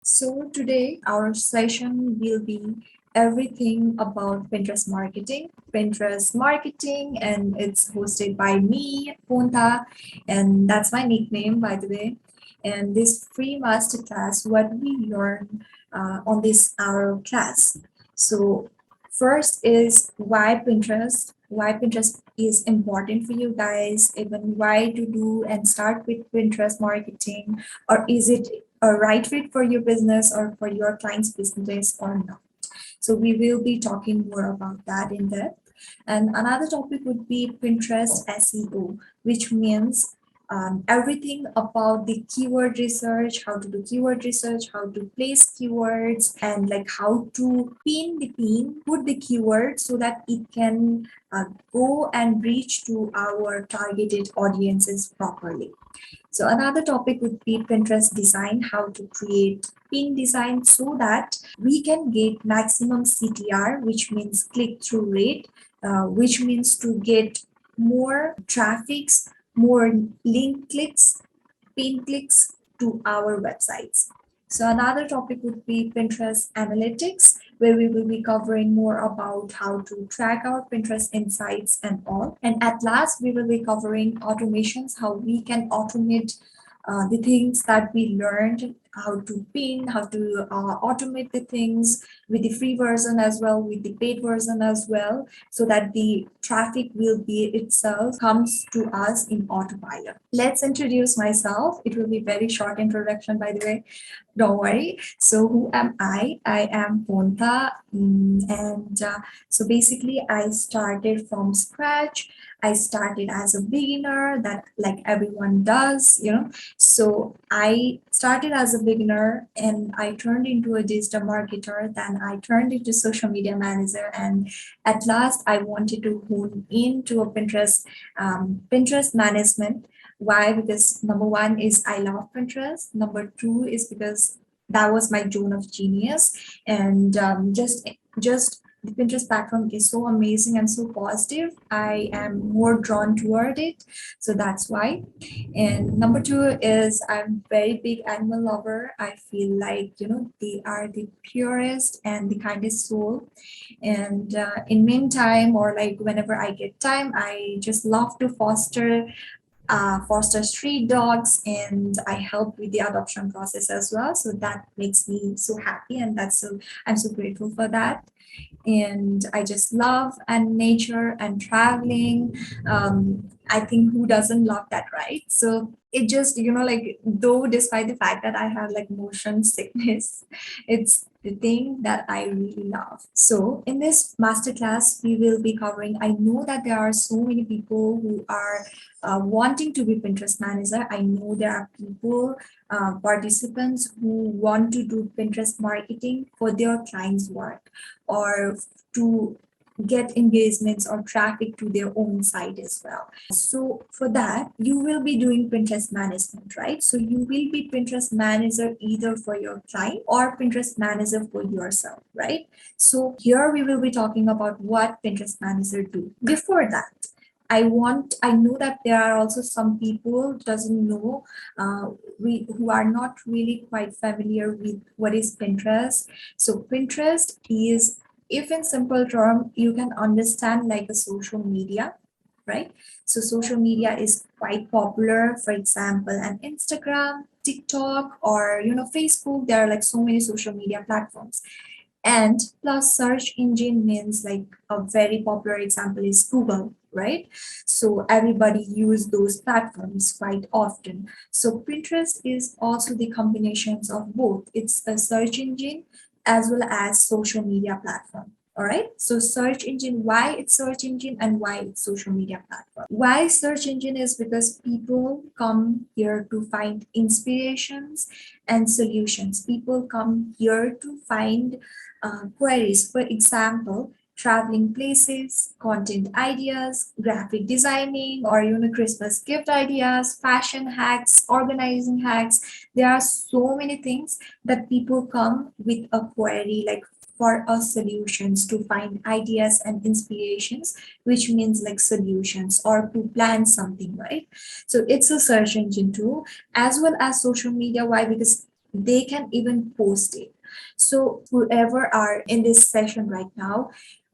So today our session will be everything about Pinterest marketing. Pinterest marketing, and it's hosted by me, Ponta, and that's my nickname, by the way. And this free masterclass, what we learn on this hour class. So first is why Pinterest. Why Pinterest is important for you guys, even why to do and start with Pinterest marketing, or is it a right fit for your business or for your client's business or not. So we will be talking more about that in depth. And another topic would be Pinterest SEO, which means everything about the keyword research, how to do keyword research, how to place keywords, and like how to put the keyword so that it can go and reach to our targeted audiences properly. So another topic would be Pinterest design, how to create pin design so that we can get maximum CTR, which means click-through rate, which means to get more traffics, more link clicks, pin clicks to our websites. So another topic would be Pinterest analytics, where we will be covering more about how to track our Pinterest insights and all. And at last, we will be covering automations, how we can automate the things that we learned, how to pin, how to automate the things with the free version as well, with the paid version as well, so that the traffic will be itself comes to us in autopilot. Let's introduce myself. It will be very short introduction, by the way. Don't worry. So who am I? I am Ponta, and so basically I started from scratch. I started as a beginner, that like everyone does, so I started as a beginner and I turned into a digital marketer. Then I turned into social media manager. And at last I wanted to hone into a Pinterest management. Why? Because number one is I love Pinterest. Number two is because that was my zone of genius. And just the Pinterest platform is so amazing and so positive. I am more drawn toward it. So that's why. And number two is I'm very big animal lover. I feel like, they are the purest and the kindest soul. And in meantime, or like whenever I get time, I just love to foster street dogs, and I help with the adoption process as well. So that makes me so happy, and I'm so grateful for that. And I just love and nature and traveling. I think who doesn't love that, right? So it just, like though despite the fact that I have like motion sickness, it's the thing that I really love. So in this masterclass, we will be covering. I know that there are so many people who are wanting to be Pinterest manager. I know there are people, participants who want to do Pinterest marketing for their clients' work, or to get engagements or traffic to their own site as well. So for that, you will be doing Pinterest management, right? So you will be Pinterest manager either for your client or Pinterest manager for yourself, right? So here we will be talking about what Pinterest manager do. Before that, I know that there are also some people doesn't know, who are not really quite familiar with what is Pinterest. So Pinterest is, if in simple term, you can understand like a social media, right? So social media is quite popular. For example, an Instagram, TikTok, or Facebook. There are like so many social media platforms. And plus search engine means like a very popular example is Google, right? So everybody use those platforms quite often. So Pinterest is also the combinations of both. It's a search engine as well as social media platform. All right. So search engine, why it's search engine and why it's social media platform. Why search engine is because people come here to find inspirations and solutions. People come here to find queries. For example, traveling places, content ideas, graphic designing, or Christmas gift ideas, fashion hacks, organizing hacks. There are so many things that people come with a query like for us solutions, to find ideas and inspirations, which means like solutions or to plan something, right? So it's a search engine too, as well as social media. Why? Because they can even post it. So whoever are in this session right now,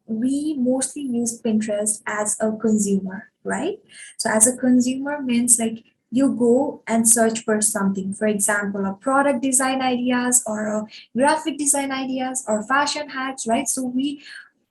we mostly use Pinterest as a consumer, right? So as a consumer means like you go and search for something, for example, a product design ideas or a graphic design ideas or fashion hacks, right? So we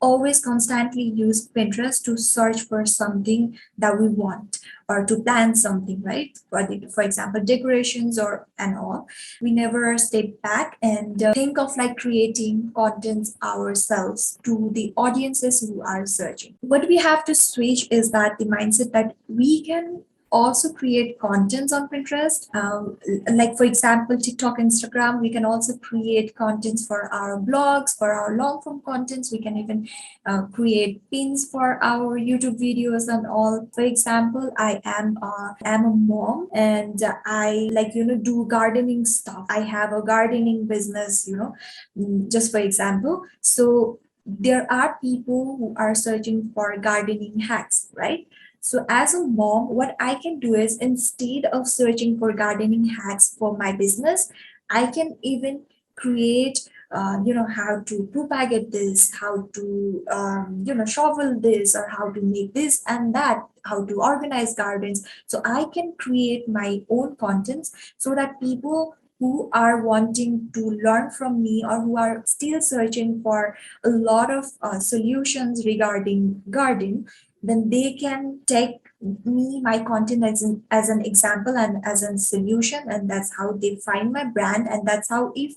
always constantly use Pinterest to search for something that we want or to plan something, right? For example, decorations or and all. We never step back and think of like creating contents ourselves to the audiences who are searching. What we have to switch is that the mindset that we can also create contents on Pinterest. Like for example, TikTok, Instagram, we can also create contents for our blogs, for our long form contents. We can even create pins for our YouTube videos and all. For example, I am a mom and I like do gardening stuff. I have a gardening business, just for example. So there are people who are searching for gardening hacks, right? So as a mom, what I can do is instead of searching for gardening hacks for my business, I can even create, how to propagate this, how to, shovel this, or how to make this and that, how to organize gardens. So I can create my own contents so that people who are wanting to learn from me or who are still searching for a lot of solutions regarding garden, then they can take me my content as an example and as a solution, and that's how they find my brand, and that's how if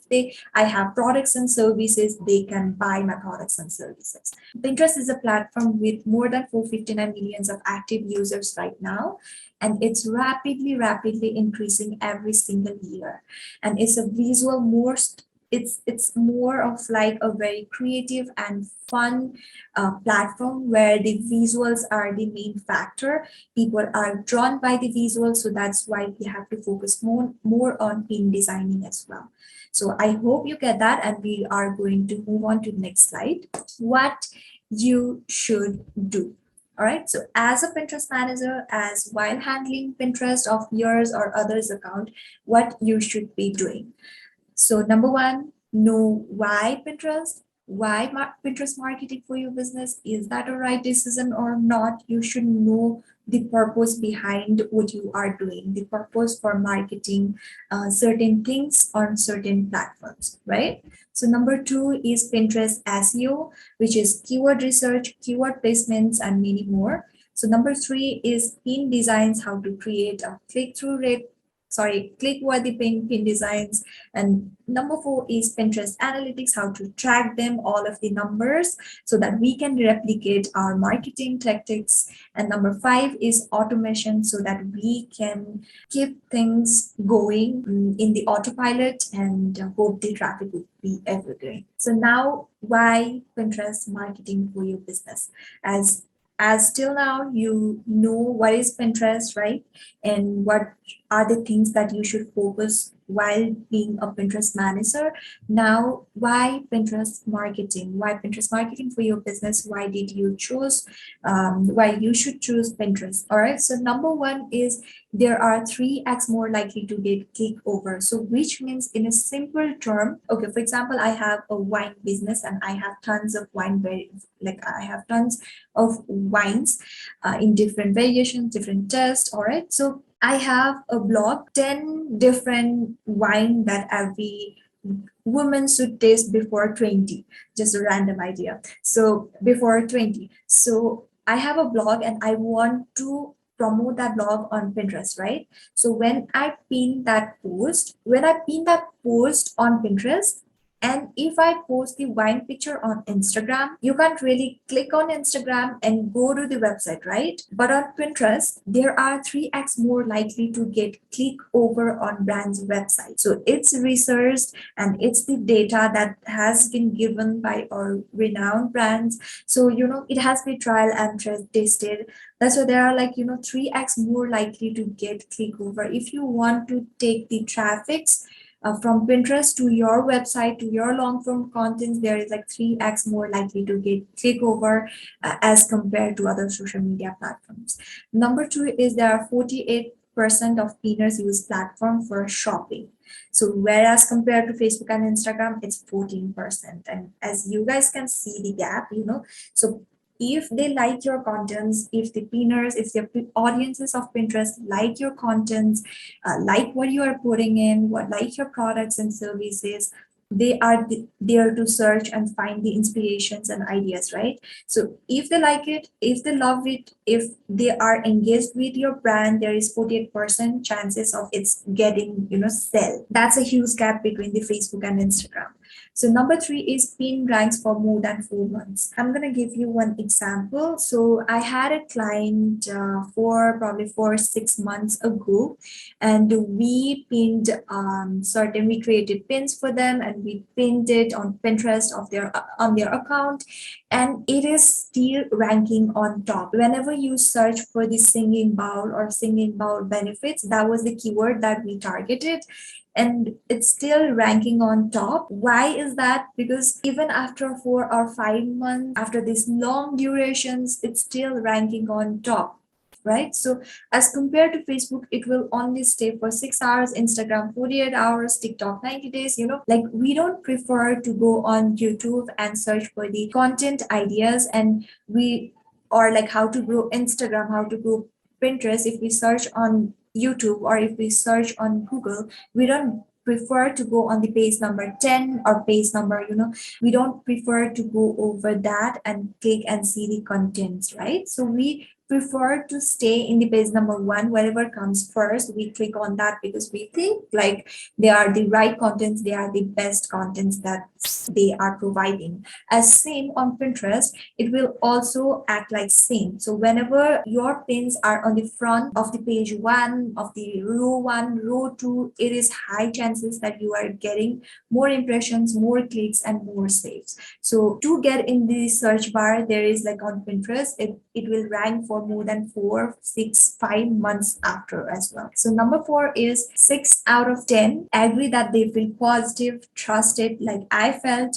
I have products and services, they can buy my products and services. Pinterest is a platform with more than 459 millions of active users right now, and it's rapidly increasing every single year. And it's a visual more it's more of like a very creative and fun platform where the visuals are the main factor. People are drawn by the visuals, so that's why we have to focus more on pin designing as well. So I hope you get that, and we are going to move on to the next slide. What you should do. All right, so as a Pinterest manager, as while handling Pinterest of yours or others account, what you should be doing. So number one, know why Pinterest. Why Pinterest marketing for your business? Is that a right decision or not? You should know the purpose behind what you are doing, the purpose for marketing certain things on certain platforms, right? So number two is Pinterest SEO, which is keyword research, keyword placements, and many more. So number three is pin designs, how to create a click-through rate, click-worthy pin designs. And number four is Pinterest analytics, how to track them, all of the numbers, so that we can replicate our marketing tactics. And number five is automation, so that we can keep things going in the autopilot and hope the traffic will be evergreen. So now, why Pinterest marketing for your business? As till now, you know what is Pinterest, right? And what are the things that you should focus while being a Pinterest manager. Now, why Pinterest marketing? Why Pinterest marketing for your business? Why did you choose? Why you should choose Pinterest? All right. So number one is there are 3x more likely to get click over. So which means in a simple term, okay, for example, I have a wine business and I have tons of I have tons of wines in different variations, different tests. All right. So I have a blog, 10 different wine that every woman should taste before 20. Just a random idea. So before 20. So I have a blog and I want to promote that blog on Pinterest, right? So when I pin that post on Pinterest, and if I post the wine picture on Instagram, you can't really click on Instagram and go to the website, right? But on Pinterest, there are 3x more likely to get click over on brand's website. So it's researched and it's the data that has been given by our renowned brands. So, it has been trial and tested. That's why there are 3x more likely to get click over. If you want to take the traffics from Pinterest to your website, to your long form contents, there is 3x more likely to get click over as compared to other social media platforms. Number two is there are 48% 48% of pinners use platform for shopping. So whereas compared to Facebook and Instagram, it's 14%. And as you guys can see the gap, so if they like your contents, if the pinners, if the audiences of Pinterest like your contents, like what you are putting in, what like your products and services, they are there to search and find the inspirations and ideas, right? So if they like it, if they love it, if they are engaged with your brand, there is 48% chances of it's getting, sell. That's a huge gap between the Facebook and Instagram. So number 3 is pin ranks for more than 4 months. I'm gonna give you one example. So I had a client for probably 4 6 months ago, and we pinned we created pins for them, and we pinned it on Pinterest of their on their account, and it is still ranking on top. Whenever you search for the singing bowl or singing bowl benefits, that was the keyword that we targeted, and it's still ranking on top. Why is that? Because even after 4 or 5 months, after these long durations, it's still ranking on top, right? So as compared to Facebook, it will only stay for 6 hours, Instagram 48 hours, TikTok 90 days. Like, we don't prefer to go on YouTube and search for the content ideas, and we, or like how to grow Instagram, how to grow Pinterest. If we search on YouTube or if we search on Google, we don't prefer to go on the page number 10 or page number, we don't prefer to go over that and click and see the contents, right? So we prefer to stay in the page number 1. Whatever comes first, we click on that because we think like they are the right contents, they are the best contents that they are providing. As same on Pinterest, it will also act like same. So whenever your pins are on the front of the page 1, of the row 1, row 2, it is high chances that you are getting more impressions, more clicks, and more saves. So to get in the search bar, there is like on Pinterest, it will rank for more than 4, 6, 5 months after as well. So number 4 is 6 out of 10 agree that they feel positive, trusted, like I felt,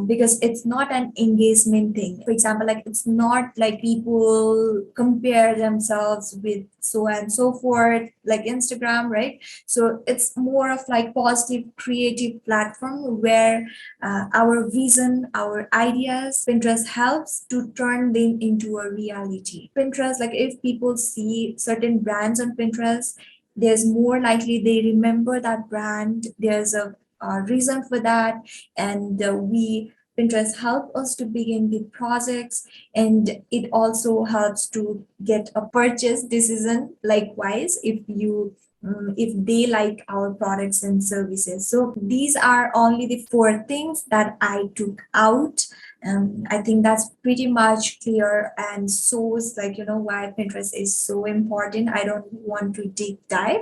because it's not an engagement thing. For example, like it's not like people compare themselves with so and so forth, like Instagram, right? So it's more of like positive, creative platform where our vision, our ideas, Pinterest helps to turn them into a reality. Pinterest, like if people see certain brands on Pinterest, there's more likely they remember that brand. There's a reason for that, and we Pinterest help us to begin the projects, and it also helps to get a purchase decision. Likewise, if they like our products and services. So these are only the 4 things that I took out. I think that's pretty much clear and shows like why Pinterest is so important. I don't want to deep dive.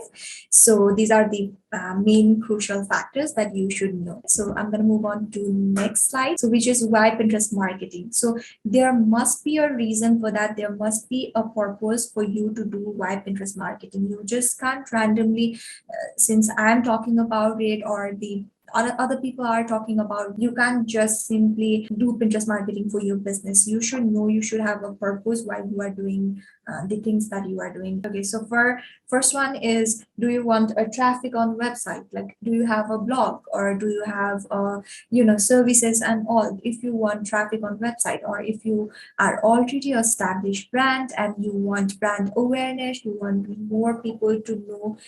So these are the main crucial factors that you should know. So I'm going to move on to next slide. So which is why Pinterest marketing. So there must be a reason for that. There must be a purpose for you to do why Pinterest marketing. You just can't randomly, since I'm talking about it or the other people are talking about, you can't just simply do Pinterest marketing for your business. You should know, you should have a purpose why you are doing the things that you are doing. Okay, so for first one is, do you want a traffic on website? Like, do you have a blog, or do you have services and all? If you want traffic on website, or if you are already established brand and you want brand awareness, you want more people to know,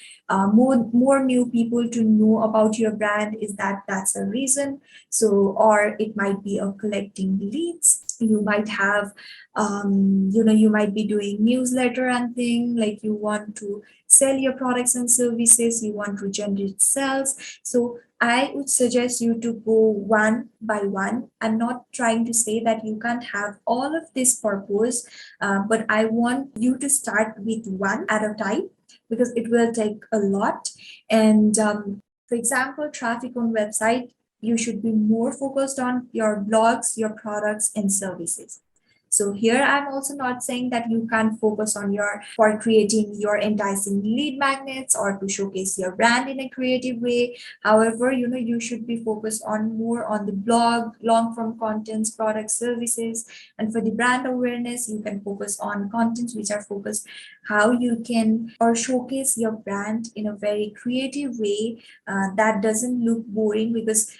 more new people to know about your brand, is that's a reason. So, or it might be a collecting leads. You might have you might be doing newsletter and thing, like you want to sell your products and services, you want to generate sales. So I would suggest you to go one by one. I'm not trying to say that you can't have all of this purpose, but I want you to start with one at a time, because it will take a lot. And for example, traffic on website, you should be more focused on your blogs, your products, and services. So here I'm also not saying that you can't focus on for creating your enticing lead magnets or to showcase your brand in a creative way. However, you should be focused on more on the blog, long form contents, products, services. And for the brand awareness, you can focus on contents which are focused how you can or showcase your brand in a very creative way that doesn't look boring, because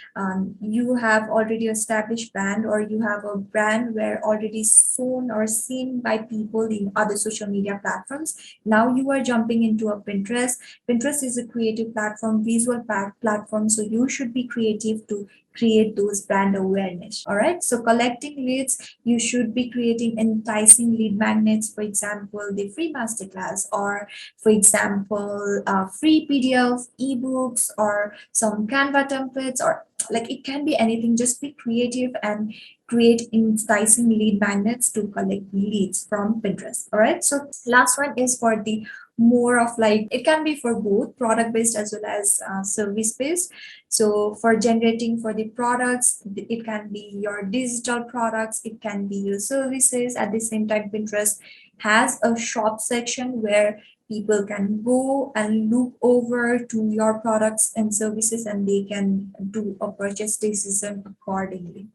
you have already established brand, or you have a brand where already shown or seen by people in other social media platforms. Now you are jumping into a Pinterest. Pinterest is a creative platform, visual platform, so you should be creative to create those brand awareness. All right, so collecting leads, you should be creating enticing lead magnets, for example the free masterclass, or for example free PDF ebooks, or some Canva templates, or like it can be anything. Just be creative and create enticing lead magnets to collect leads from Pinterest. All right, so last one is for the more of like, it can be for both product based as well as service based. So for generating for the products, it can be your digital products, it can be your services. At the same time, Pinterest has a shop section where people can go and look over to your products and services, and they can do a purchase decision accordingly.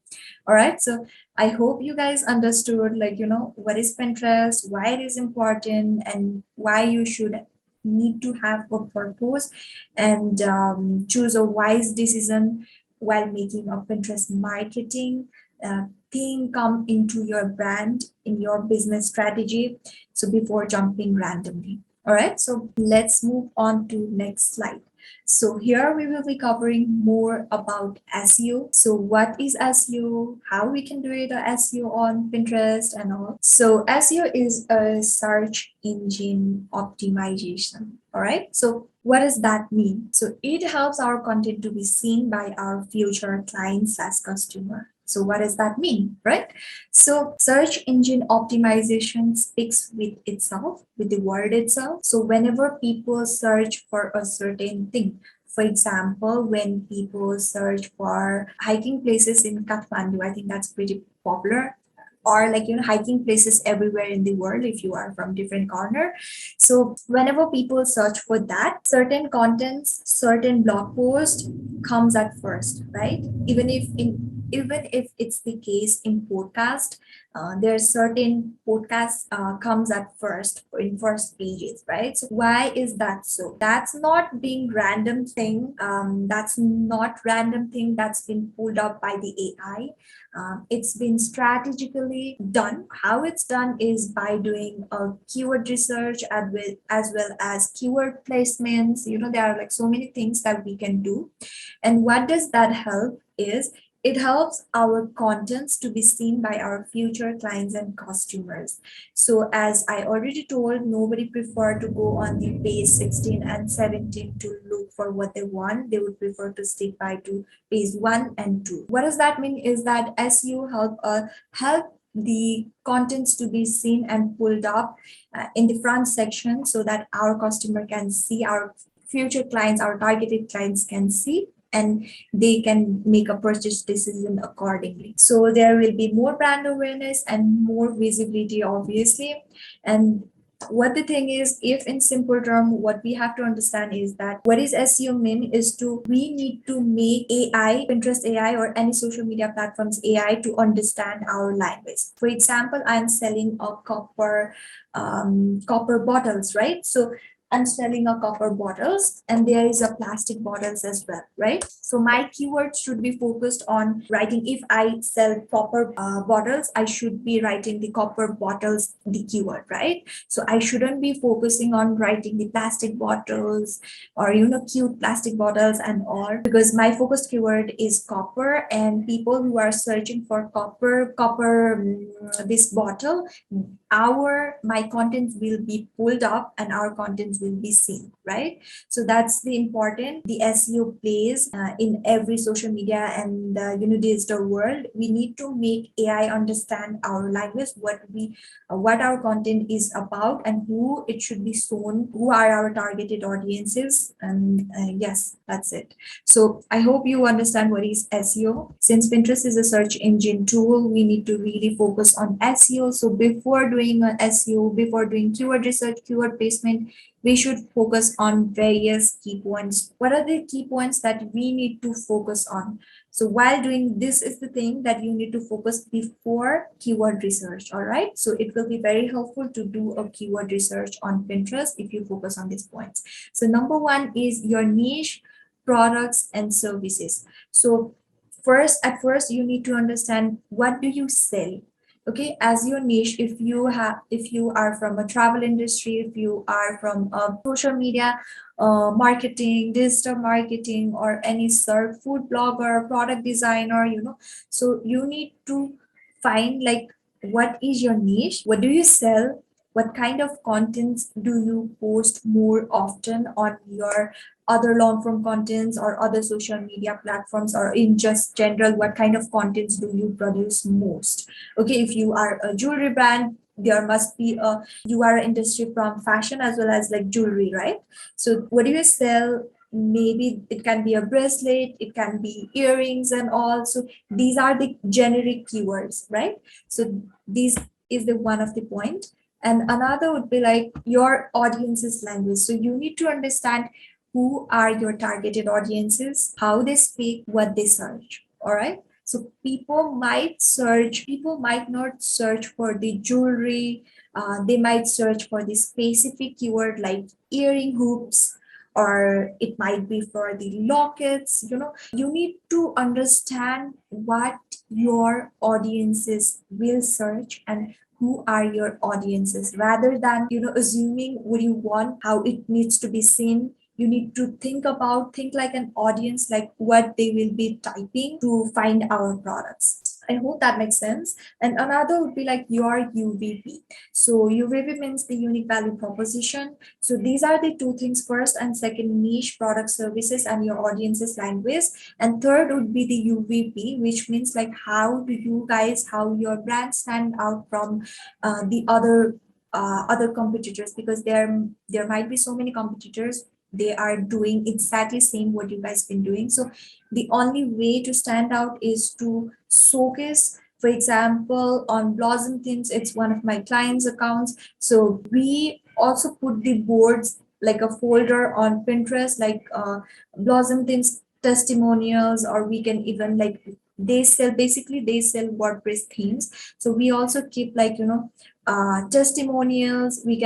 All right, so I hope you guys understood, like, what is Pinterest, why it is important, and why you should need to have a purpose and choose a wise decision while making a Pinterest marketing thing come into your brand in your business strategy. So before jumping randomly. All right, so let's move on to next slide. So here we will be covering more about SEO. So what is SEO? How we can do it SEO on Pinterest and all. So SEO is a search engine optimization. All right. So what does that mean? So it helps our content to be seen by our future clients as customer. So what does that mean, right? So search engine optimization speaks with itself, with the word itself. So whenever people search for a certain thing, for example, when people search for hiking places in Kathmandu, I think that's pretty popular, or like hiking places everywhere in the world if you are from different corner. So whenever people search for that, certain contents, certain blog post comes at first, right? Even if it's the case in podcast, there are certain podcasts comes at first in first pages, right? So why is that so? That's not being random thing. That's not random thing that's been pulled up by the AI. It's been strategically done. How it's done is by doing a keyword research as well as keyword placements. There are like so many things that we can do. And what does that help is, it helps our contents to be seen by our future clients and customers. So as I already told, nobody prefer to go on the page 16 and 17 to look for what they want. They would prefer to stick by to page 1 and 2. What does that mean is that SEO help the contents to be seen and pulled up in the front section, so that our customer can see, our future clients, our targeted clients can see, and they can make a purchase decision accordingly. So there will be more brand awareness and more visibility, obviously. And what the thing is, if in simple term, what we have to understand is that what is SEO mean is we need to make AI, Pinterest AI, or any social media platforms AI to understand our language. For example, I'm selling a copper bottles, right? So I'm selling a copper bottles, and there is a plastic bottles as well, right? So my keywords should be focused on writing. If I sell copper bottles, I should be writing the copper bottles, the keyword, right? So I shouldn't be focusing on writing the plastic bottles or cute plastic bottles and all, because my focused keyword is copper, and people who are searching for this bottle, my content will be pulled up and our content will be seen, right? So that's the important the SEO plays in every social media and digital world. We need to make AI understand our language, what our content is about, and who it should be shown, who are our targeted audiences. And yes, that's it. So I hope you understand what is SEO. Since Pinterest is a search engine tool, we need to really focus on SEO. So before doing SEO, before doing keyword research, keyword placement, we should focus on various key points. What are the key points that we need to focus on? So while doing this is the thing that you need to focus before keyword research. All right. So it will be very helpful to do a keyword research on Pinterest if you focus on these points. So number one is your niche, products and services. So at first you need to understand what do you sell. Okay, as your niche, if you are from a travel industry, if you are from a social media marketing, digital marketing, or any sort food blogger, product designer, so you need to find like what is your niche, what do you sell, what kind of contents do you post more often on your other long form contents or other social media platforms, or in just general, what kind of contents do you produce most. Okay, if you are a jewelry brand, there must be a you are an industry from fashion as well as like jewelry, right? So what do you sell? Maybe it can be a bracelet, it can be earrings and all. So these are the generic keywords, right? So these is the one of the point. And another would be like your audience's language. So you need to understand who are your targeted audiences, how they speak, what they search. All right. So people might not search for the jewelry. They might search for the specific keyword like earring hoops, or it might be for the lockets. You need to understand what your audiences will search and who are your audiences, rather than assuming what you want, how it needs to be seen. You need to think like an audience, like what they will be typing to find our products. I hope that makes sense. And another would be like your UVP. So UVP means the unique value proposition. So these are the two things: first and second, niche, product, services, and your audience's language. And third would be the UVP, which means like how your brand stand out from the other competitors, because there might be so many competitors, they are doing exactly same what you guys been doing. So the only way to stand out is to showcase. For example, on Blossom Themes, it's one of my clients' accounts. So we also put the boards like a folder on Pinterest, like Blossom Themes testimonials, or we can even like they sell WordPress themes. So we also keep like testimonials. We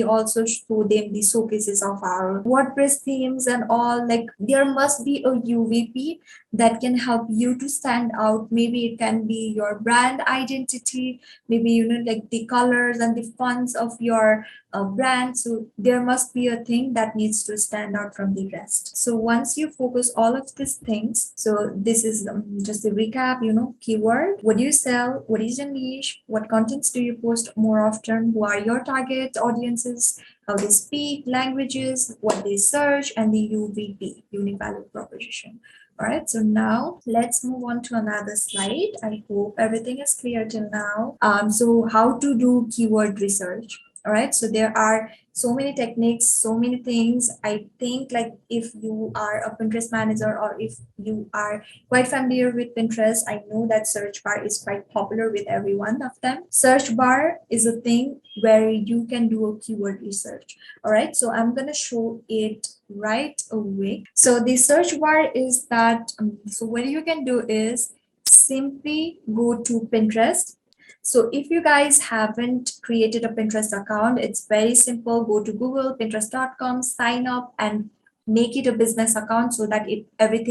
also show them the showcases of our WordPress themes and all. Like there must be a UVP that can help you to stand out. Maybe it can be your brand identity, maybe like the colors and the fonts of your brand. So there must be a thing that needs to stand out from the rest. So once you focus all of these things, so this is just a recap. Keyword, what do you sell, what is your niche, what contents do you post more often, who are your target audiences, how they speak languages, what they search, and the UVP, unique value proposition. All right, so now let's move on to another slide. I hope everything is clear till now. So how to do keyword research. All right, so there are so many techniques, so many things. I think like if you are a Pinterest manager, or if you are quite familiar with Pinterest, I know that search bar is quite popular with every one of them. Search bar is a thing where you can do a keyword research. All right, so I'm going to show it right away. So the search bar is that, so what you can do is simply go to Pinterest. So if you guys haven't created a Pinterest account, it's very simple. Go to Google, pinterest.com, sign up and make it a business account, so that every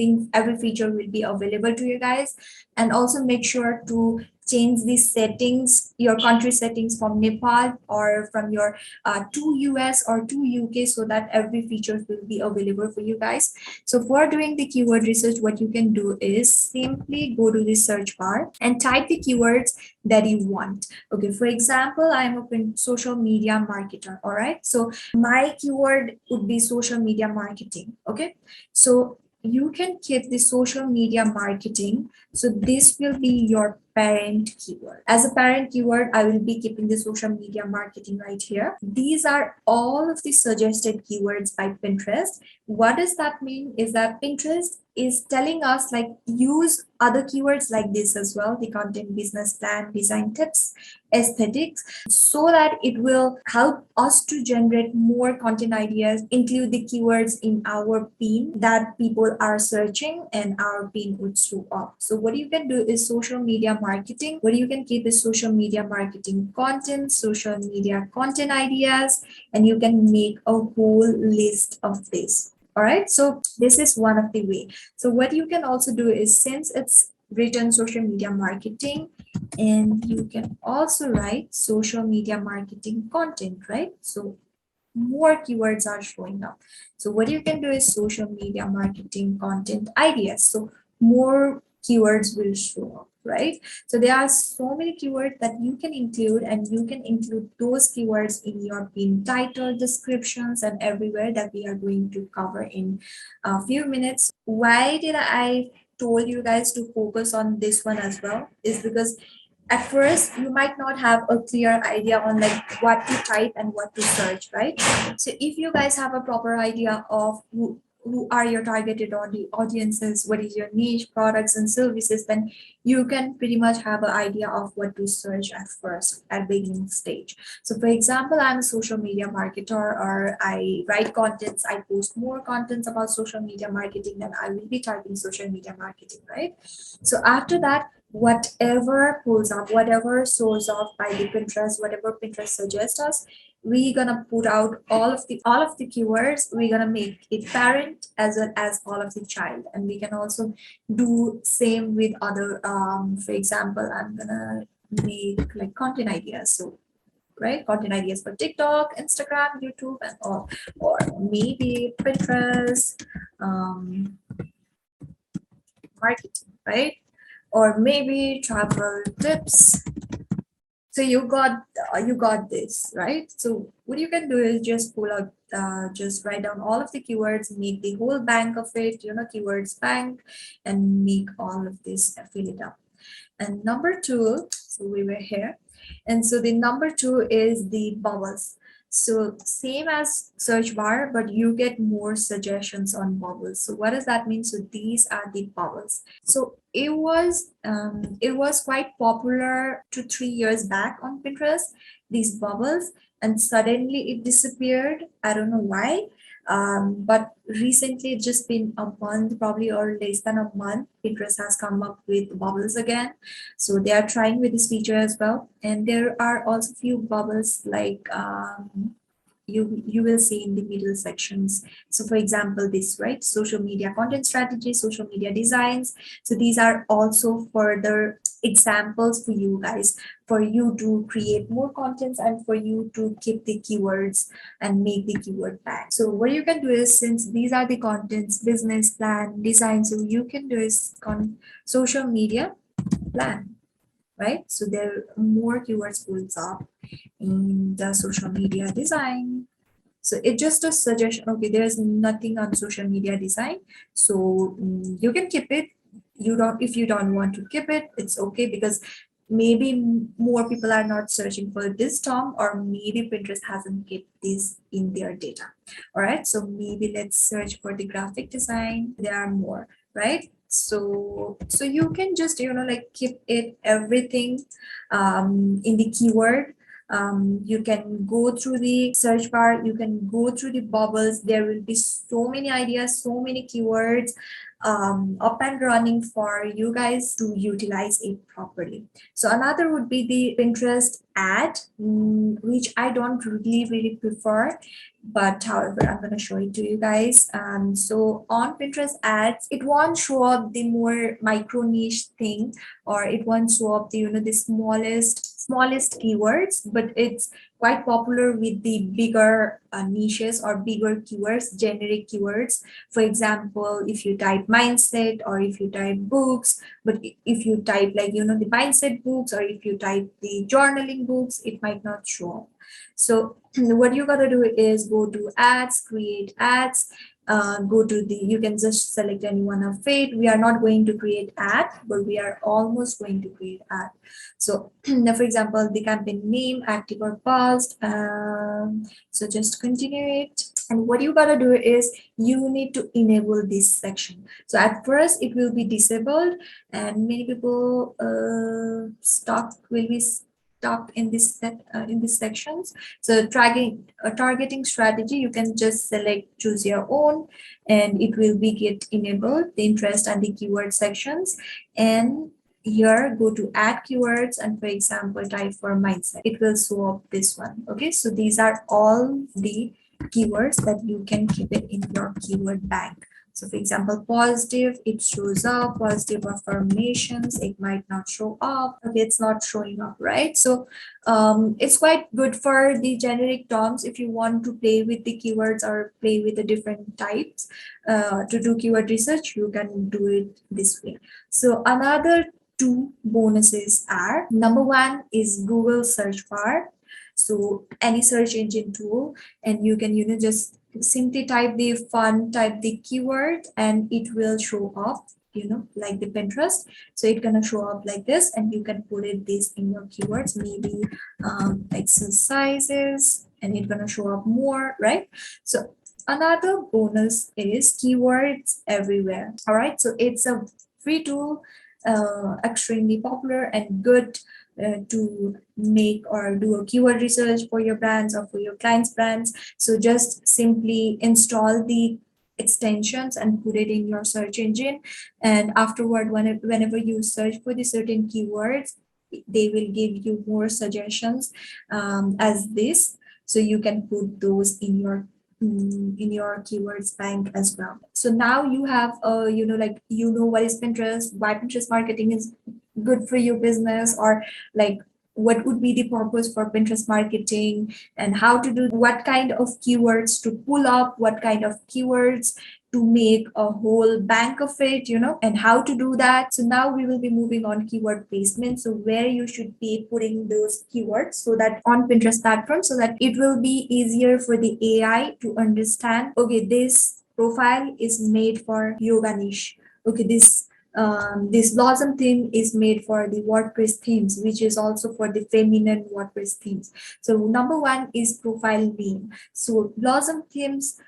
feature will be available to you guys. And also make sure to change the settings, your country settings from Nepal or from your to US or to UK, so that every feature will be available for you guys. So for doing the keyword research, what you can do is simply go to the search bar and type the keywords that you want. Okay, for example, I'm a social media marketer. All right, so my keyword would be social media marketing. Okay, so you can keep the social media marketing. So this will be your parent keyword. As a parent keyword, I will be keeping the social media marketing right here. These are all of the suggested keywords by Pinterest. What does that mean is that Pinterest is telling us like use other keywords like this as well, the content, business plan, design tips, aesthetics, so that it will help us to generate more content ideas, include the keywords in our pin that people are searching, and our pin would show up. So what you can do is social media marketing. What you can keep is social media marketing content, social media content ideas, and you can make a whole list of this. All right, so this is one of the way. So what you can also do is, since it's written social media marketing, and you can also write social media marketing content, right? So more keywords are showing up. So what you can do is social media marketing content ideas. So more keywords will show up, right? So there are so many keywords that you can include, and you can include those keywords in your pin title, descriptions, and everywhere that we are going to cover in a few minutes. Why did I told you guys to focus on this one as well is because at first you might not have a clear idea on like what to type and what to search, right? So if you guys have a proper idea of who are your targeted audiences, what is your niche products and services, then you can pretty much have an idea of what to search at first at beginning stage. So for example, I'm a social media marketer, or I write contents, I post more contents about social media marketing, then I will be typing social media marketing, right? So after that, whatever pulls up, whatever shows up by the Pinterest, whatever Pinterest suggests us, we're gonna put out all of the keywords. We're gonna make it parent as well as all of the child, and we can also do same with other. For example, I'm gonna make like content ideas. So right, content ideas for TikTok, Instagram, YouTube, and all, or maybe Pinterest marketing, right? Or maybe travel tips. So you got this, right? So what you can do is just pull out, just write down all of the keywords, make the whole bank of it, keywords bank, and make all of this, fill it up. And number two, so we were here, and so the number two is the bubbles. So same as search bar, but you get more suggestions on bubbles. So what does that mean? So these are the bubbles. So it was quite popular 2-3 years back on Pinterest, these bubbles, and suddenly it disappeared. I don't know why. But recently, it's just been a month, probably, or less than a month, Pinterest has come up with bubbles again. So they are trying with this feature as well. And there are also few bubbles like you will see in the middle sections. So for example, this, right? Social media content strategy, social media designs. So these are also further examples for you guys, for you to create more contents and for you to keep the keywords and make the keyword tag. So what you can do is, since these are the contents, business plan, design, so you can do is social media plan, right? So there are more keywords pulls up in the social media design. So it's just a suggestion. Okay, there's nothing on social media design, so you can keep it. You don't, if you don't want to keep it, it's okay, because maybe more people are not searching for this term, or maybe Pinterest hasn't kept this in their data. All right, so maybe let's search for the graphic design. There are more, right? So you can just like keep it everything in the keyword. You can go through the search bar, you can go through the bubbles. There will be so many ideas, so many keywords up and running for you guys to utilize it properly. So another would be the Pinterest ad, which I don't really prefer, but however, I'm going to show it to you guys. So on Pinterest ads, it won't show up the more micro niche thing, or it won't show up the the smallest keywords, but it's quite popular with the bigger niches or bigger keywords, generic keywords. For example, if you type mindset, or if you type books, but if you type like the mindset books, or if you type the journaling books, it might not show up. So what you gotta do is go to ads, create ads, go to the, you can just select any one of it. We are not going to create ad, but we are almost going to create ad. So now, for example, the campaign name, active or past. So just continue it. And what you gotta do is you need to enable this section. So at first it will be disabled, and many people will be stuck in this in these sections. So targeting strategy, you can just select choose your own, and it will be get enabled the interest and the keyword sections. And here go to add keywords, and for example type for mindset, it will show up this one. Okay, so these are all the keywords that you can keep it in your keyword bank. So for example, positive, it shows up. Positive affirmations, it might not show up. Okay, it's not showing up, right? So it's quite good for the generic terms. If you want to play with the keywords or play with the different types to do keyword research, you can do it this way. So another two bonuses are, number one is Google search bar. So any search engine tool, and you can just simply type the keyword, and it will show up, like the Pinterest. So it's gonna show up like this, and you can put this in your keywords, maybe exercises, and it's gonna show up more, right? So another bonus is keywords everywhere. All right, so it's a free tool, extremely popular and good to make or do a keyword research for your brands or for your clients' brands. So just simply install the extensions and put it in your search engine, and afterward, whenever you search for the certain keywords, they will give you more suggestions as this, so you can put those in your keywords bank as well. So now you have what is Pinterest, why Pinterest marketing is good for your business, or like what would be the purpose for Pinterest marketing, and how to do, what kind of keywords to pull up, what kind of keywords to make a whole bank of it, and how to do that. So now we will be moving on keyword placement. So where you should be putting those keywords, so that on Pinterest platform, so that it will be easier for the AI to understand, okay, this profile is made for yoga niche. Okay, this Blossom theme is made for the WordPress themes, which is also for the feminine WordPress themes. So number one is profile name. So Blossom themes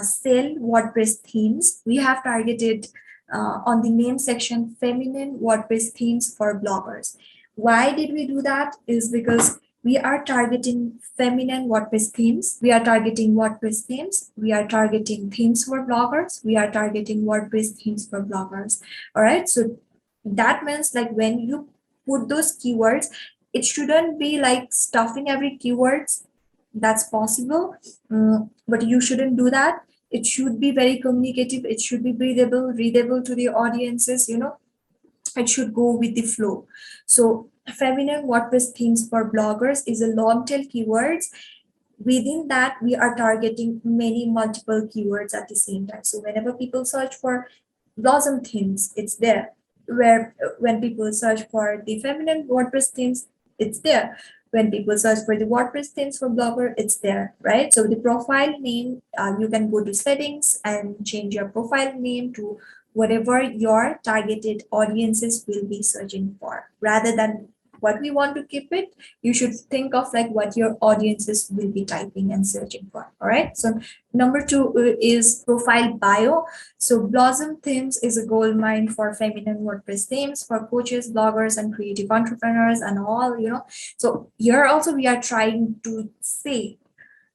sell WordPress themes. We have targeted on the name section feminine WordPress themes for bloggers. Why did we do that? Is because we are targeting feminine WordPress themes. We are targeting WordPress themes. We are targeting themes for bloggers. We are targeting WordPress themes for bloggers. All right. So that means like when you put those keywords, it shouldn't be like stuffing every keywords. That's possible, but you shouldn't do that. It should be very communicative. It should be breathable, readable to the audiences. It should go with the flow. So feminine WordPress themes for bloggers is a long tail keywords. Within that, we are targeting many multiple keywords at the same time. So whenever people search for Blossom themes, it's there. When people search for the feminine WordPress themes, it's there. When people search for the WordPress themes for blogger, it's there, right? So the profile name, you can go to settings and change your profile name to whatever your targeted audiences will be searching for. Rather than what we want to keep it, you should think of like what your audiences will be typing and searching for. All right. So number two is profile bio. So Blossom Themes is a gold mine for feminine WordPress themes for coaches, bloggers, and creative entrepreneurs and all, So here also we are trying to say,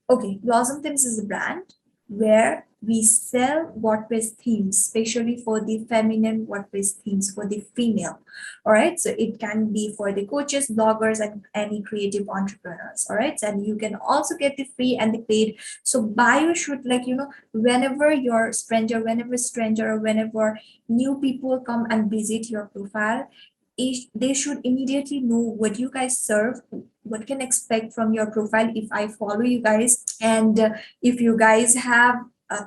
okay, Blossom Themes is a brand where we sell WordPress themes, especially for the feminine WordPress themes for the female. All right. So it can be for the coaches, bloggers, and any creative entrepreneurs. All right. And you can also get the free and the paid. So bio should whenever stranger, or whenever new people come and visit your profile, they should immediately know what you guys serve, what can expect from your profile if I follow you guys, and if you guys have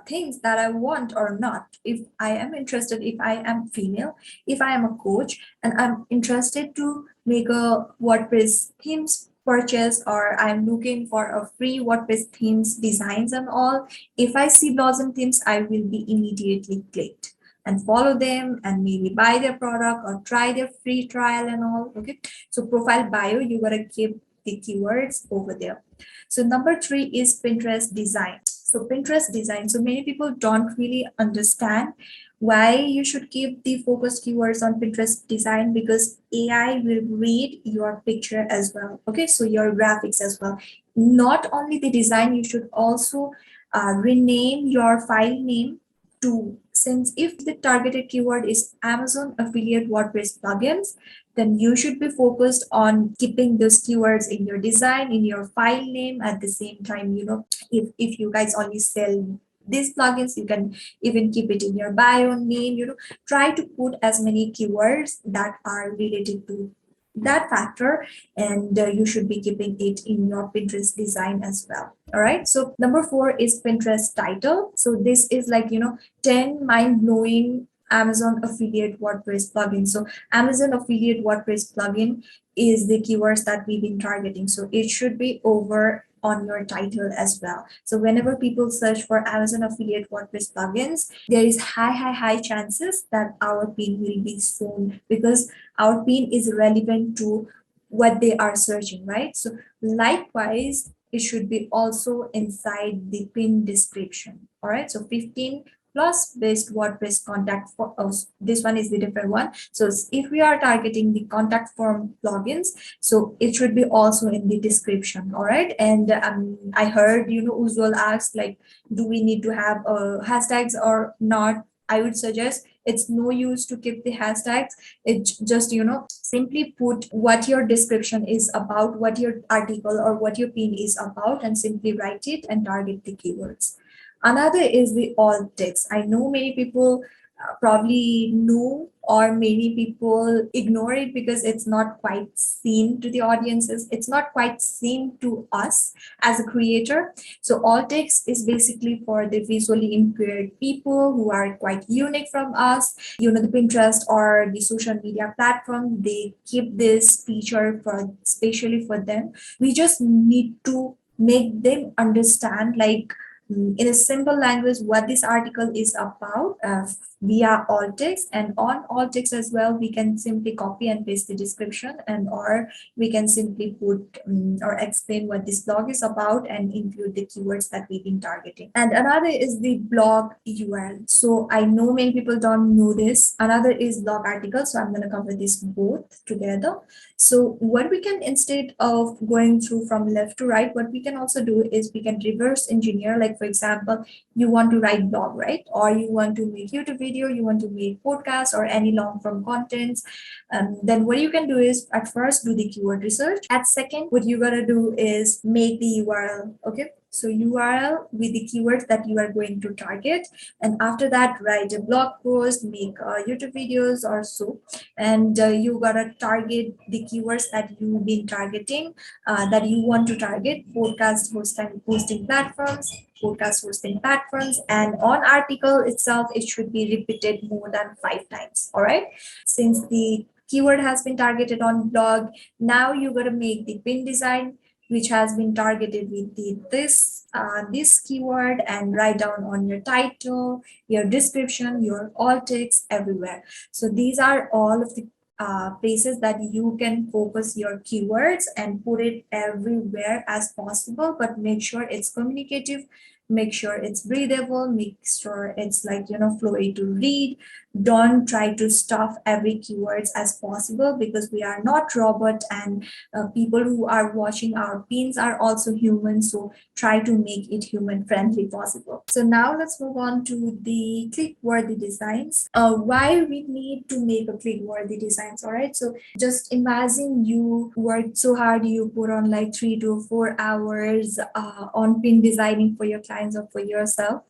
things that I want or not. If I am interested, if I am female, if I am a coach and I'm interested to make a WordPress themes purchase or I'm looking for a free WordPress themes designs and all, if I see Blossom themes, I will be immediately clicked and follow them and maybe buy their product or try their free trial and all. Okay, so profile bio, you gotta keep the keywords over there. So number 3 is Pinterest design. So Pinterest design, so many people don't really understand why you should keep the focused keywords on Pinterest design, because AI will read your picture as well. Okay, so your graphics as well. Not only the design, you should also rename your file name to, since if the targeted keyword is Amazon affiliate WordPress plugins, then you should be focused on keeping those keywords in your design, in your file name. At the same time, if you guys only sell these plugins, you can even keep it in your bio name. Try to put as many keywords that are related to that factor, and you should be keeping it in your Pinterest design as well. All right, so number 4 is Pinterest title. So this is like 10 mind-blowing Amazon affiliate WordPress plugin. So Amazon affiliate WordPress plugin is the keywords that we've been targeting, so it should be over on your title as well. So whenever people search for Amazon affiliate WordPress plugins, there is high chances that our pin will be shown, because our pin is relevant to what they are searching, right? So likewise, it should be also inside the pin description. All right, so 15 plus based WordPress contact for us. This one is the different one. So if we are targeting the contact form plugins, so it should be also in the description. All right, and I heard usual asked, like, do we need to have hashtags or not? I would suggest it's no use to keep the hashtags. It just simply put what your description is about, what your article or what your pin is about, and simply write it and target the keywords. Another is the alt text. I know many people probably know, or many people ignore it because it's not quite seen to the audiences. It's not quite seen to us as a creator. So alt text is basically for the visually impaired people who are quite unique from us. The Pinterest or the social media platform, they keep this feature for especially for them. We just need to make them understand, like, in a simple language, what this article is about via alt text. And on alt text as well, we can simply copy and paste the description, and or we can simply put or explain what this blog is about and include the keywords that we've been targeting. And another is the blog URL. So I know many people don't know this. Another is blog article, so I'm going to cover this both together. So what we can, instead of going through from left to right, what we can also do is we can reverse engineer. Like, for example, you want to write blog, right? Or you want to make YouTube video, you want to make podcast or any long form contents. Then what you can do is, at first, do the keyword research. At second, what you gotta do is make the URL. Okay, so URL with the keywords that you are going to target, and after that, write a blog post, make YouTube videos or so, and you gotta target the keywords that you've been targeting, that you want to target: hosting platforms, podcast hosting platforms, and on article itself, it should be repeated more than 5 times. All right, since the keyword has been targeted on blog, now you gotta make the pin design, which has been targeted with this keyword, and write down on your title, your description, your alt text, everywhere. So these are all of the places that you can focus your keywords and put it everywhere as possible, but make sure it's communicative, make sure it's breathable, make sure it's like flowy to read. Don't try to stuff every keywords as possible, because we are not robot, and people who are watching our pins are also human, so try to make it human friendly possible. So now let's move on to the click worthy designs. Why we need to make a click worthy designs. All right, so just imagine you worked so hard, you put on like 3 to 4 hours on pin designing for your clients or for yourself,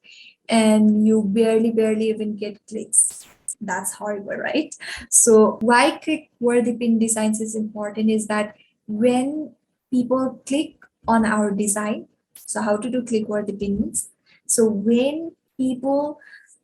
and you barely even get clicks. That's horrible, right? So why click worthy pin designs is important is that when people click on our design, so how to do click worthy pins. So when people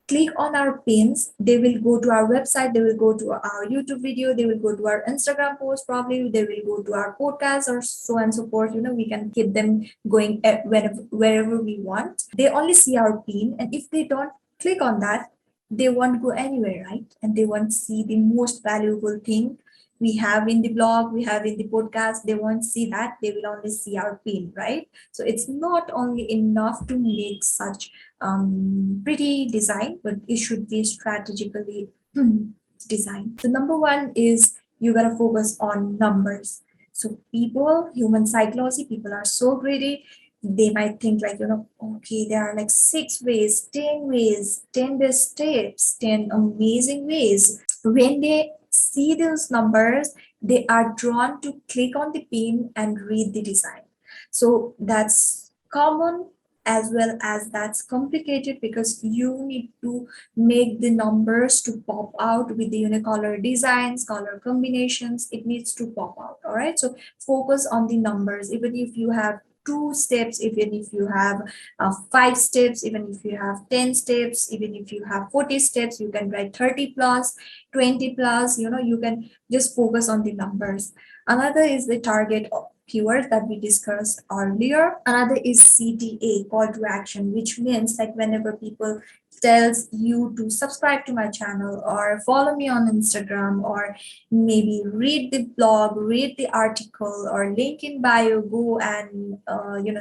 click on our pins, they will go to our website, they will go to our YouTube video, they will go to our Instagram post, probably they will go to our podcast or so and so forth. We can keep them going wherever we want. They only see our pin, and if they don't click on that, they won't go anywhere, right? And they won't see the most valuable thing we have in the blog, we have in the podcast. They won't see that, they will only see our pin, right? So it's not only enough to make such pretty design, but it should be strategically designed. So number one is you gotta focus on numbers. So people, human psychology, people are so greedy. They might think like, okay, there are like 6 ways, 10 ways, 10 best steps, 10 amazing ways. When they see those numbers, they are drawn to click on the pin and read the design. So that's common as well as that's complicated, because you need to make the numbers to pop out with the color designs, color combinations. It needs to pop out. All right, so focus on the numbers. Even if you have 2 steps, even if you have 5 steps, even if you have 10 steps, even if you have 40 steps, you can write 30 plus, 20 plus. You can just focus on the numbers. Another is the target keywords that we discussed earlier. Another is CTA, call to action, which means like whenever people tells you to subscribe to my channel or follow me on Instagram, or maybe read the blog, read the article, or link in bio, go and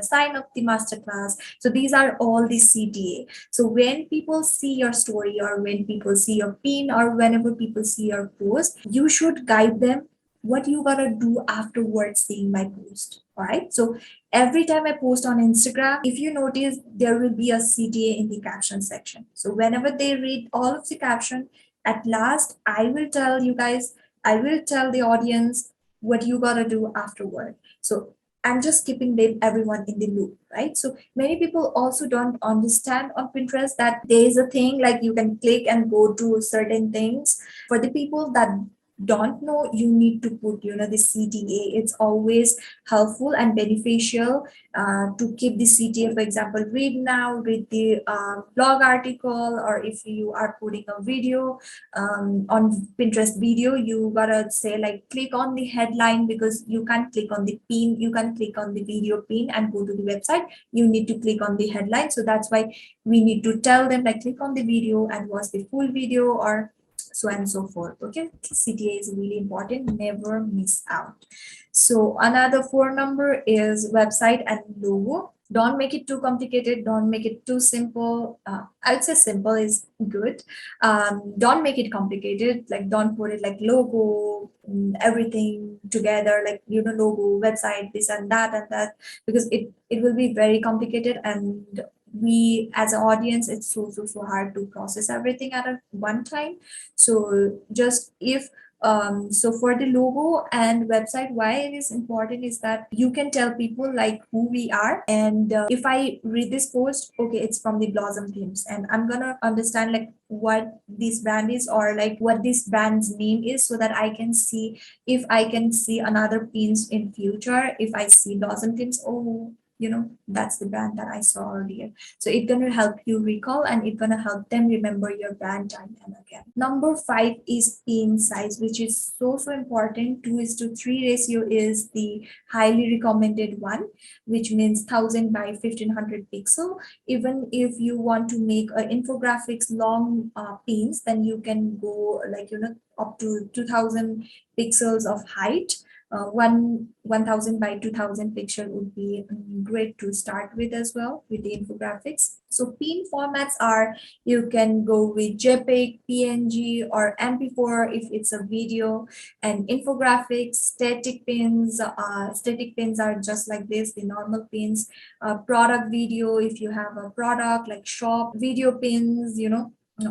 sign up the masterclass. So these are all the CTA. So when people see your story, or when people see your pin, or whenever people see your post, you should guide them what you gotta do afterwards seeing my post. All right, so every time I post on Instagram, if you notice, there will be a CTA in the caption section. So whenever they read all of the caption, at last I will tell you guys, I will tell the audience what you gotta do afterward. So I'm just keeping everyone in the loop, right? So many people also don't understand on Pinterest that there is a thing like you can click and go to certain things. For the people that don't know, you need to put the CTA. It's always helpful and beneficial to keep the CTA. For example, read now, read the blog article, or if you are putting a video on Pinterest video, you gotta say like click on the headline, because you can't click on the pin, you can click on the video pin and go to the website. You need to click on the headline. So that's why we need to tell them like click on the video and watch the full video, or so and so forth. Okay, CTA is really important, never miss out. So another 4 number is website and logo. Don't make it too complicated, don't make it too simple. I would say simple is good. Don't make it complicated, like don't put it like logo, everything together, like logo, website, this and that, because it will be very complicated, and we as an audience, it's so hard to process everything at one time. So just if so for the logo and website, why it is important is that you can tell people like who we are. And if I read this post, okay, it's from the Blossom Themes, and I'm gonna understand like what this brand is, or like what this brand's name is, so that I can see, if I can see another pins in future, if I see Blossom Themes, oh, that's the brand that I saw earlier. So it's gonna help you recall, and it's gonna help them remember your brand time and again. Number 5 is pin size, which is so important. 2:3 ratio is the highly recommended one, which means 1000 by 1500 pixel. Even if you want to make infographics long pins, then you can go like up to 2000 pixels of height. 1000 by 2000 pixel would be great to start with as well with the infographics. So pin formats are, you can go with JPEG, PNG, or MP4 if it's a video, and infographics, static pins. Static pins are just like this, the normal pins. Product video, if you have a product like shop, video pins,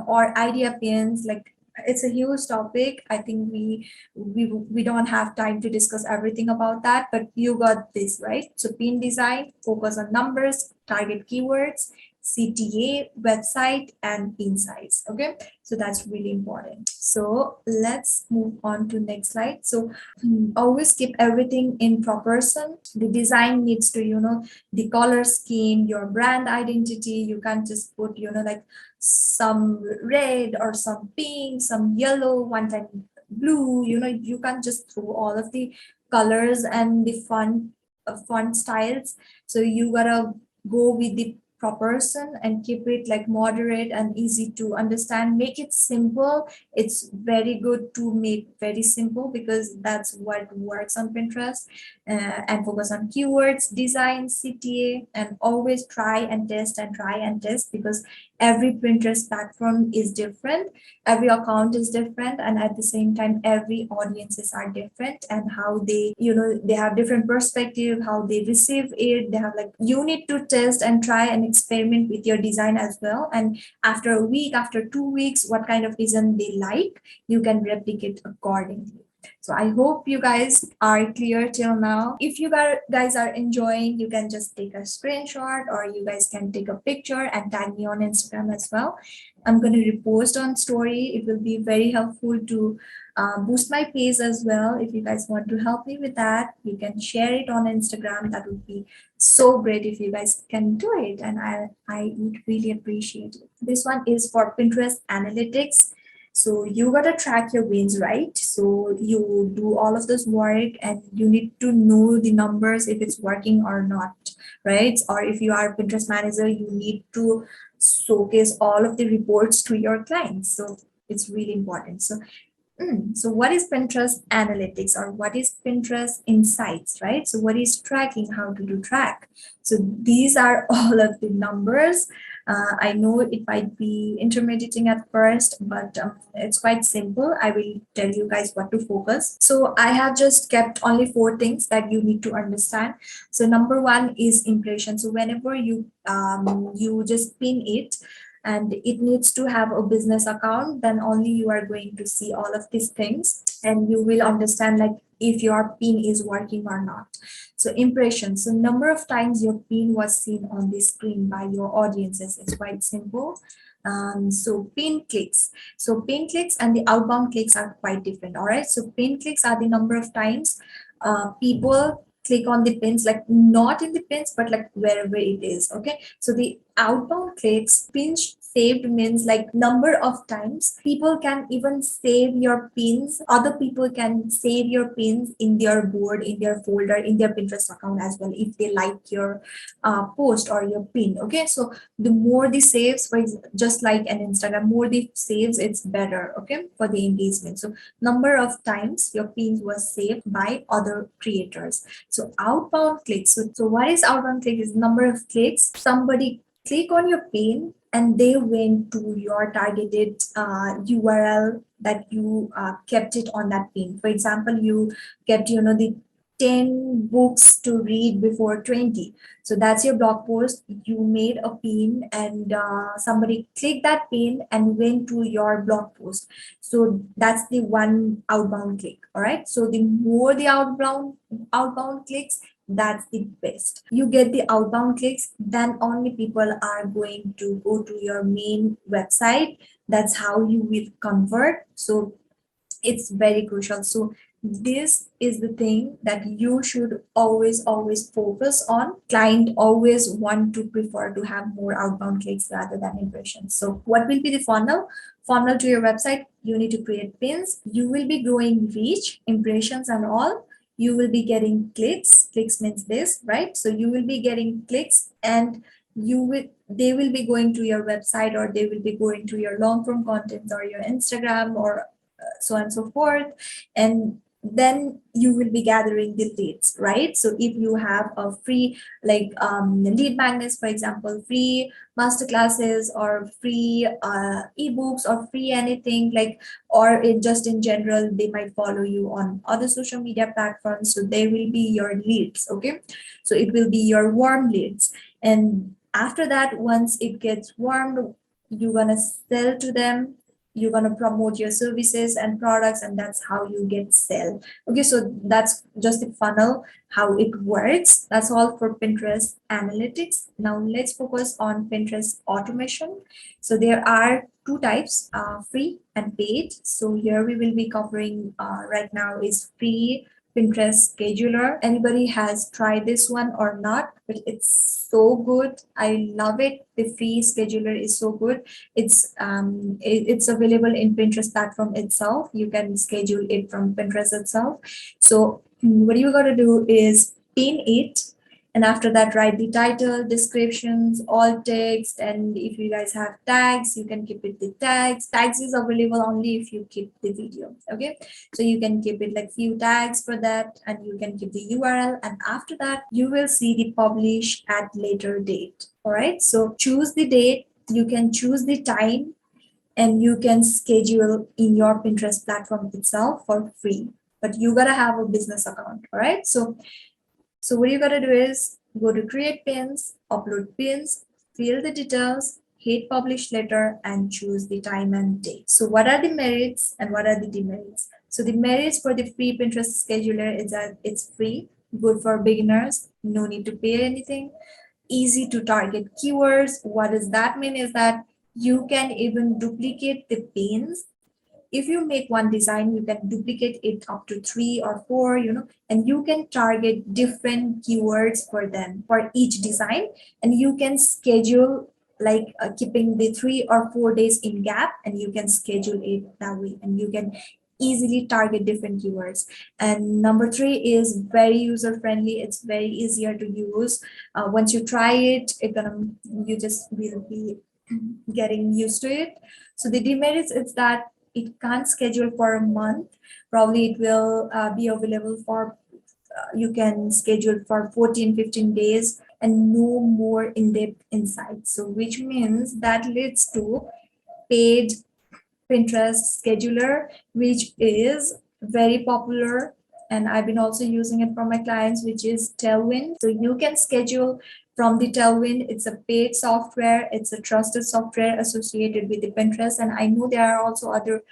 or idea pins. Like, it's a huge topic. I think we don't have time to discuss everything about that, but you got this, right? So pin design, focus on numbers, target keywords, CTA, website, and pin size. Okay, so that's really important. So let's move on to next slide. So always keep everything in proportion. The design needs to, the color scheme, your brand identity. You can't just put, like some red or some pink, some yellow, one time blue. You can't just throw all of the colors and the font styles. So you gotta go with the proportion and keep it like moderate and easy to understand. Make it simple. It's very good to make very simple because that's what works on Pinterest. And focus on keywords, design, CTA, and always try and test and try and test, because every Pinterest platform is different, every account is different, and at the same time every audiences are different, and how they, they have different perspective, how they receive it. They have like, you need to test and try and experiment with your design as well, and after a week, after 2 weeks, what kind of design they like, you can replicate accordingly. So I hope you guys are clear till now. If you guys are enjoying, you can just take a screenshot, or you guys can take a picture and tag me on Instagram as well. I'm going to repost on story. It will be very helpful to boost my page as well. If you guys want to help me with that, you can share it on Instagram. That would be so great if you guys can do it, and I would really appreciate it. This one is for Pinterest analytics. So you gotta track your wins, right? So you do all of this work and you need to know the numbers, if it's working or not, right? Or if you are a Pinterest manager, you need to showcase all of the reports to your clients. So it's really important. So what is Pinterest analytics, or what is Pinterest insights, right? So what is tracking, how to do track? So these are all of the numbers. I know it might be intimidating at first, but it's quite simple. I will tell you guys what to focus. So I have just kept only 4 things that you need to understand. So number 1 is impression. So whenever you just pin it, and it needs to have a business account, then only you are going to see all of these things, and you will understand like if your pin is working or not. So impressions, so number of times your pin was seen on the screen by your audiences. It's quite simple. So pin clicks, and the outbound clicks are quite different. All right, so pin clicks are the number of times people click on the pins, like not in the pins, but like wherever it is. Okay, so the outbound clicks, pins saved means like number of times people can even save your pins. Other people can save your pins in their board, in their folder, in their Pinterest account as well, if they like your post or your pin. Okay, so the more the saves, just like an Instagram, more the saves, it's better. Okay, for the engagement. So number of times your pins was saved by other creators. So outbound clicks. So what is outbound click? Is number of clicks. Somebody click on your pin and they went to your targeted URL that you kept it on that pin. For example, you kept, the 10 books to read before 20. So that's your blog post. You made a pin, and somebody clicked that pin and went to your blog post. So that's the one outbound click. All right. So the more the outbound clicks, that's the best. You get the outbound clicks, then only people are going to go to your main website. That's how you will convert. So it's very crucial. So this is the thing that you should always focus on. Client always want to prefer to have more outbound clicks rather than impressions. So what will be the funnel to your website? You need to create pins. You will be growing reach, impressions and all. You will be getting clicks. Clicks means this, right? So you will be getting clicks, and they will be going to your website, or they will be going to your long form content or your Instagram, or so on and so forth. And then you will be gathering the leads, right? So if you have a free lead magnets, for example, free masterclasses or free ebooks or free anything, or just in general, they might follow you on other social media platforms, so they will be your leads. Okay, so it will be your warm leads, and after that, once it gets warmed, you're gonna sell to them. you're going to promote your services and products, and that's how you get sell. Okay, so that's just the funnel, how it works. That's all for Pinterest analytics. Now let's focus on Pinterest automation. So there are two types, free and paid. So here we will be covering right now is free Pinterest scheduler. Anybody has tried this one or not? But it's so good. I love it. The free scheduler is so good. It's available in Pinterest platform itself. You can schedule it from Pinterest itself. So what you gotta do is pin it, and after that write the title, descriptions, all text, and if you guys have tags, you can keep it the tags is available only if you keep the video. Okay, so you can keep it like few tags for that, and you can keep the URL, and after that you will see the publish at later date. All right, so choose the date, you can choose the time, and you can schedule in your Pinterest platform itself for free, but you gotta have a business account. All right, so what you gotta do is go to create pins, upload pins, fill the details, hit publish letter, and choose the time and date. So what are the merits and what are the demerits? So the merits for the free Pinterest scheduler is that it's free, good for beginners, no need to pay anything, easy to target keywords. What does that mean is that you can even duplicate the pins. If you make one design, you can duplicate it up to 3 or 4, and you can target different keywords for them for each design, and you can schedule like keeping the 3 or 4 days in gap, and you can schedule it that way, and you can easily target different keywords. And number 3 is very user friendly. It's very easier to use. Once you try it, you just will be getting used to it. So the demerits is that it can't schedule for a month. Probably it will be available for, you can schedule for 14-15 days and no more in-depth insights. So which means that leads to paid Pinterest scheduler, which is very popular, and I've been also using it for my clients, which is Tailwind. So you can schedule from the Tailwind. It's a paid software. It's a trusted software associated with the Pinterest, and I know there are also other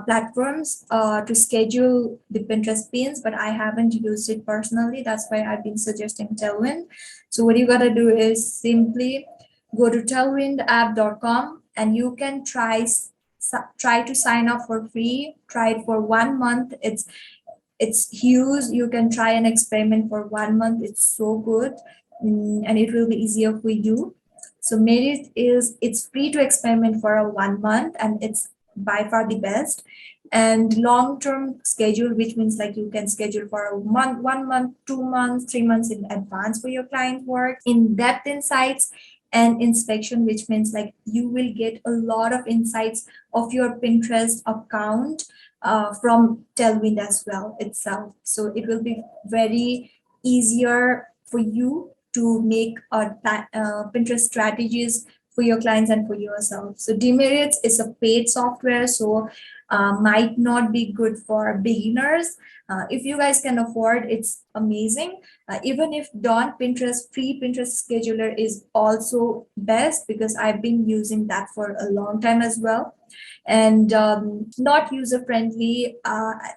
platforms to schedule the Pinterest pins, but I haven't used it personally. That's why I've been suggesting Tailwind. So what you gotta do is simply go to tailwindapp.com, and you can try to sign up for free. Try it for 1 month. It's huge. You can try an experiment for 1 month. It's so good, and it will be easier for you. So merit is it's free to experiment for a 1 month, and it's by far the best. And long-term schedule, which means like you can schedule for a month, 1 month, 2 months, 3 months in advance for your client work. In-depth insights and inspection, which means like you will get a lot of insights of your Pinterest account from Tailwind as well itself. So it will be very easier for you to make Pinterest strategies for your clients and for yourself. So demerits is a paid software, so might not be good for beginners. If you guys can afford, it's amazing. Even if don't, free Pinterest scheduler is also best, because I've been using that for a long time as well. And not user friendly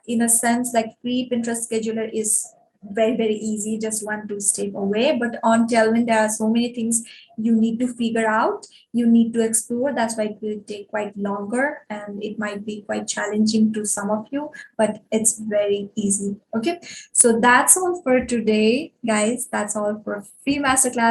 in a sense, like free Pinterest scheduler is very, very easy, just 1-2 step away. But on Tailwind, there are so many things you need to figure out, you need to explore. That's why it will take quite longer, and it might be quite challenging to some of you, but it's very easy. Okay, so that's all for today, guys. That's all for free masterclass.